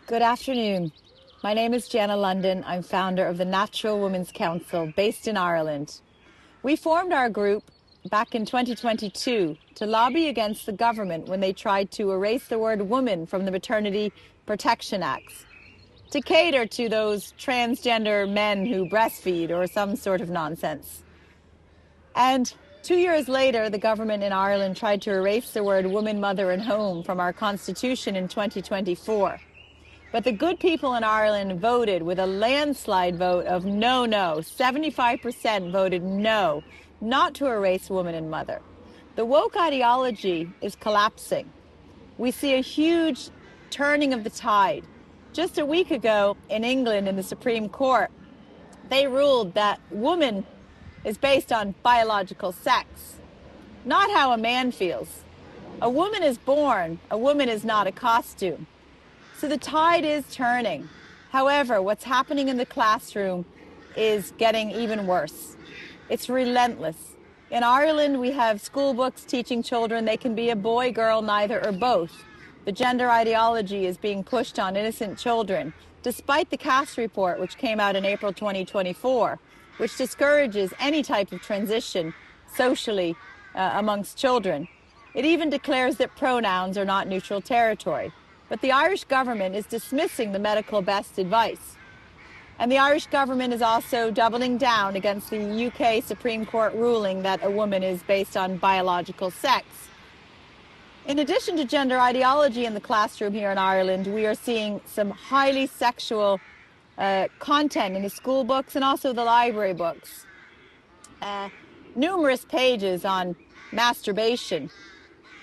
Good afternoon. My name is Jana Lunden. I'm founder of the Natural Women's Council based in Ireland. We formed our group back in 2022 to lobby against the government when they tried to erase the word woman from the Maternity Protection Acts, to cater to those transgender men who breastfeed or some sort of nonsense. And 2 years later, the government in Ireland tried to erase the word woman, mother and home from our constitution in 2024. But the good people in Ireland voted with a landslide vote of no. 75% voted no, not to erase woman and mother. The woke ideology is collapsing. We see a huge turning of the tide. Just a week ago in England, in the Supreme Court, they ruled that woman is based on biological sex, not how a man feels. A woman is born. A woman is not a costume. So the tide is turning. However, what's happening in the classroom is getting even worse. It's relentless. In Ireland, we have school books teaching children they can be a boy, girl, neither, or both. The gender ideology is being pushed on innocent children, despite the CAST report, which came out in April 2024, which discourages any type of transition socially amongst children. It even declares that pronouns are not neutral territory. But the Irish government is dismissing the medical best advice. And the Irish government is also doubling down against the UK Supreme Court ruling that a woman is based on biological sex. In addition to gender ideology in the classroom here in Ireland, we are seeing some highly sexual content in the school books and also the library books. Numerous pages on masturbation.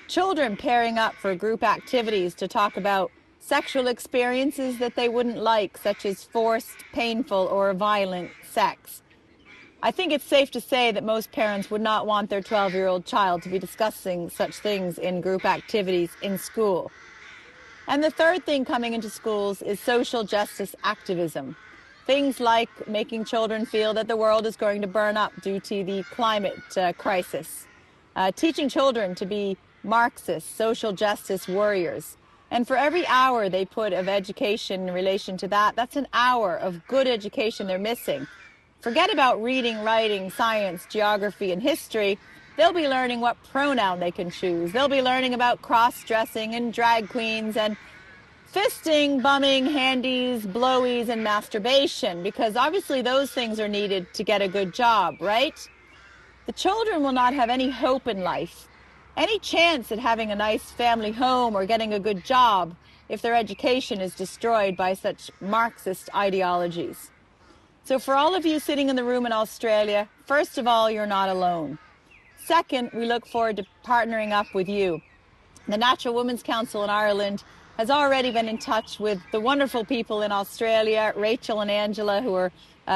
Children pairing up for group activities to talk about sexual experiences that they wouldn't like, such as forced, painful, or violent sex. I think it's safe to say that most parents would not want their 12-year-old child to be discussing such things in group activities in school. And the third thing coming into schools is social justice activism. Things like making children feel that the world is going to burn up due to the climate crisis. Teaching children to be Marxist, social justice warriors. And for every hour they put of education in relation to that, that's an hour of good education they're missing. Forget about reading, writing, science, geography, and history. They'll be learning what pronoun they can choose. They'll be learning about cross-dressing and drag queens and fisting, bumming, handies, blowies, and masturbation, because obviously those things are needed to get a good job, right? The children will not have any hope in life, any chance at having a nice family home or getting a good job if their education is destroyed by such Marxist ideologies. So for all of you sitting in the room in Australia, first of all, you're not alone. Second, we look forward to partnering up with you. The Natural Women's Council in Ireland has already been in touch with the wonderful people in Australia, Rachel and Angela, who are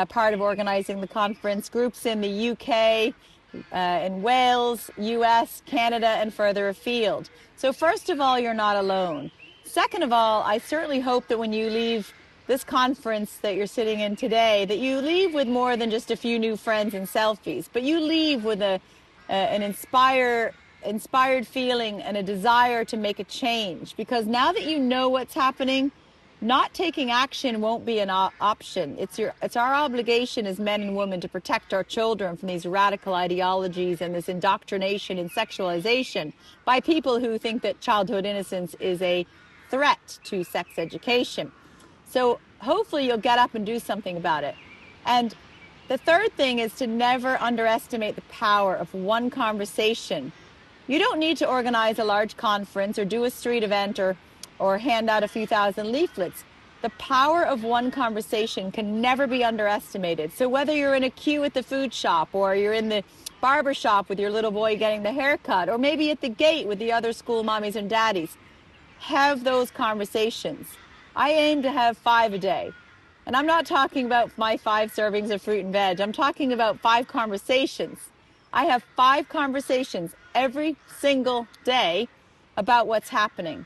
part of organising the conference, groups in the UK, in Wales, US, Canada, and further afield. So first of all, you're not alone. Second of all, I certainly hope that when you leave this conference that you're sitting in today, that you leave with more than just a few new friends and selfies, but you leave with an inspired feeling and a desire to make a change. Because now that you know what's happening, not taking action won't be an option. It's our obligation as men and women to protect our children from these radical ideologies and this indoctrination and sexualization by people who think that childhood innocence is a threat to sex education. So hopefully you'll get up and do something about it. And the third thing is to never underestimate the power of one conversation. You don't need to organize a large conference or do a street event or hand out a few thousand leaflets. The power of one conversation can never be underestimated. So whether you're in a queue at the food shop, or you're in the barber shop with your little boy getting the haircut, or maybe at the gate with the other school mommies and daddies, have those conversations. I aim to have 5 a day. And I'm not talking about my 5 servings of fruit and veg. I'm talking about 5 conversations. I have 5 conversations every single day about what's happening.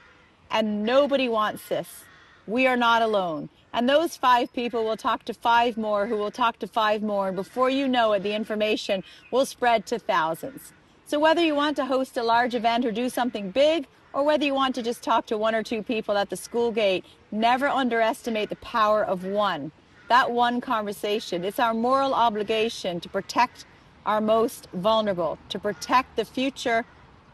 And nobody wants this. We are not alone. And those 5 people will talk to 5 more who will talk to 5 more. And before you know it, the information will spread to thousands. So whether you want to host a large event or do something big, or whether you want to just talk to one or two people at the school gate, never underestimate the power of one. That one conversation. It's our moral obligation to protect our most vulnerable, to protect the future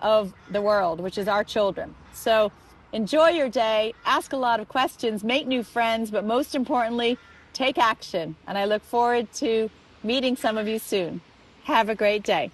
of the world, which is our children. So enjoy your day, ask a lot of questions, make new friends, but most importantly, take action. And I look forward to meeting some of you soon. Have a great day.